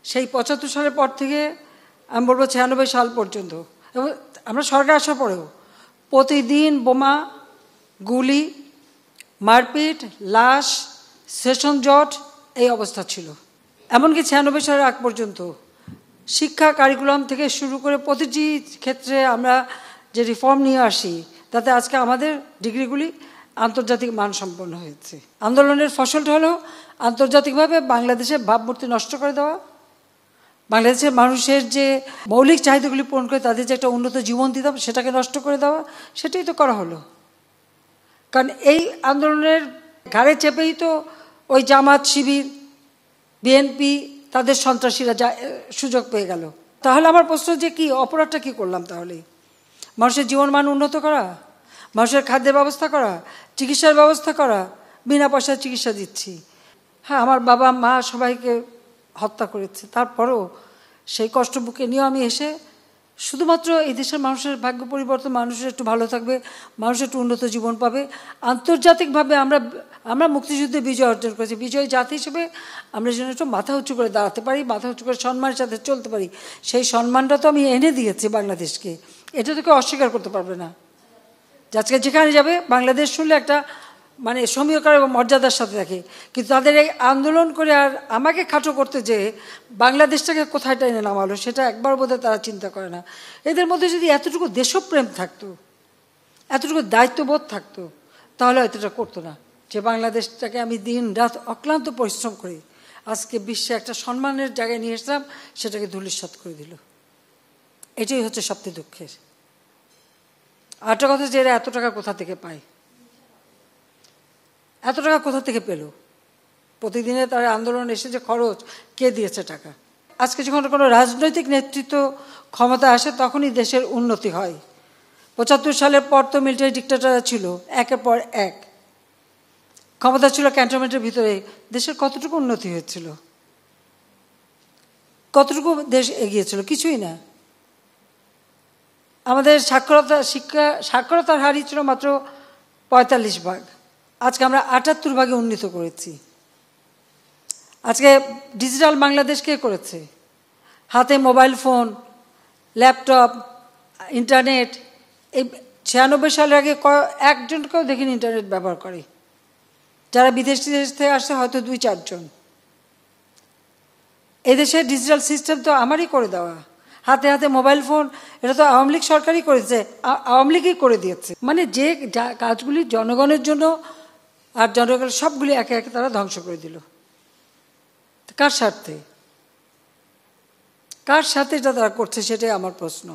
সেই ৭৫ সালের পর থেকে আমি বলবো ৯৬ সাল পর্যন্ত, এবং আমরা সরকার আসার পরেও প্রতিদিন বোমা, গুলি, মারপিট, লাশ, সেশন জট, এই অবস্থা ছিল। এমনকি ৯৬ সালের আগ পর্যন্ত শিক্ষা কারিকুলাম থেকে শুরু করে প্রতিটি ক্ষেত্রে আমরা যে রিফর্ম নিয়ে আসি, তাতে আজকে আমাদের ডিগ্রিগুলি আন্তর্জাতিক মানসম্পন্ন হয়েছে। আন্দোলনের ফসলটা হলো আন্তর্জাতিকভাবে বাংলাদেশের ভাবমূর্তি নষ্ট করে দেওয়া, বাংলাদেশের মানুষের যে মৌলিক চাহিদাগুলি পূরণ করে তাদের যে একটা উন্নত জীবন দিতে হবে সেটাকে নষ্ট করে দেওয়া, সেটাই তো করা হলো। কারণ এই আন্দোলনের ঘাড়ে চেপেই তো ওই জামাত, শিবির, বিএনপি, তাদের সন্ত্রাসীরা যা সুযোগ পেয়ে গেল। তাহলে আমার প্রশ্ন যে কি অপরাধটা কি করলাম? তাহলে মানুষের জীবনমান উন্নত করা, মানুষের খাদ্যের ব্যবস্থা করা, চিকিৎসার ব্যবস্থা করা, বিনা পয়সায় চিকিৎসা দিচ্ছি। হ্যাঁ, আমার বাবা মা সবাইকে হত্যা করেছে, তারপরেও সেই কষ্ট বুকে নিয়েও আমি এসে শুধুমাত্র এই দেশের মানুষের ভাগ্য পরিবর্তন, মানুষের একটু ভালো থাকবে, মানুষের একটু উন্নত জীবন পাবে। আন্তর্জাতিকভাবে আমরা মুক্তিযুদ্ধে বিজয় অর্জন করেছি, বিজয়ী জাতি হিসেবে আমরা যেন একটু মাথা উঁচু করে দাঁড়াতে পারি, মাথা উঁচু করে সম্মানের সাথে চলতে পারি। সেই সম্মানটা তো আমি এনে দিয়েছি বাংলাদেশকে, এটা তো কেউ অস্বীকার করতে পারবে না। আজকে যেখানে যাবে বাংলাদেশ শুনলে একটা মানে সমীকরণ এবং মর্যাদার সাথে থাকে, কিন্তু তাদের এই আন্দোলন করে আর আমাকে খাটো করতে যে বাংলাদেশটাকে কোথায় টেনে নামালো সেটা একবার বোধহয় তারা চিন্তা করে না। এদের মধ্যে যদি এতটুকু দেশপ্রেম থাকতো, এতটুকু দায়িত্ববোধ থাকতো, তাহলে এতটা করতো না যে বাংলাদেশটাকে আমি দিন রাত অক্লান্ত পরিশ্রম করি আজকে বিশ্বে একটা সম্মানের জায়গায় নিয়ে এসলাম, সেটাকে ধূলিসাৎ করে দিল। এটাই হচ্ছে সবচেয়ে দুঃখের। আরেকটা কথা যে এরা এত টাকা কোথা থেকে পায়, এত টাকা কোথা থেকে পেল? প্রতিদিনে তার আন্দোলন এসে যে খরচ, কে দিয়েছে টাকা? আজকে যখন কোনো রাজনৈতিক নেতৃত্ব ক্ষমতা আসে তখনই দেশের উন্নতি হয়। ৭৫ সালের পর তো মিলিটারি ডিক্টেটররা ছিল, একের পর এক ক্ষমতা ছিল ক্যান্টনমেন্টের ভিতরে। দেশের কতটুকু উন্নতি হয়েছিল? কতটুকু দেশ এগিয়েছিল? কিছুই না। আমাদের সাক্ষরতার হারই ছিল মাত্র ৪৫%। আজকে আমরা ৭৮% উন্নীত করেছি। আজকে ডিজিটাল বাংলাদেশ কে করেছে? হাতে মোবাইল ফোন, ল্যাপটপ, ইন্টারনেট। এই ৯৬ সালের আগে একজনকেও দেখিনি ইন্টারনেট ব্যবহার করে। যারা বিদেশ থেকে আসছে হয়তো ২-৪ জন। এদেশের ডিজিটাল সিস্টেম তো আমারই করে দেওয়া। হাতে হাতে মোবাইল ফোন, এটা তো আওয়ামী লীগ সরকারই করেছে, আওয়ামী লীগই করে দিয়েছে। মানে যে কাজগুলি জনগণের জন্য আর জনগণের সবগুলি একে একে তারা ধ্বংস করে দিল। কার স্বার্থে? কার সাথে এটা তারা করছে সেটাই আমার প্রশ্ন।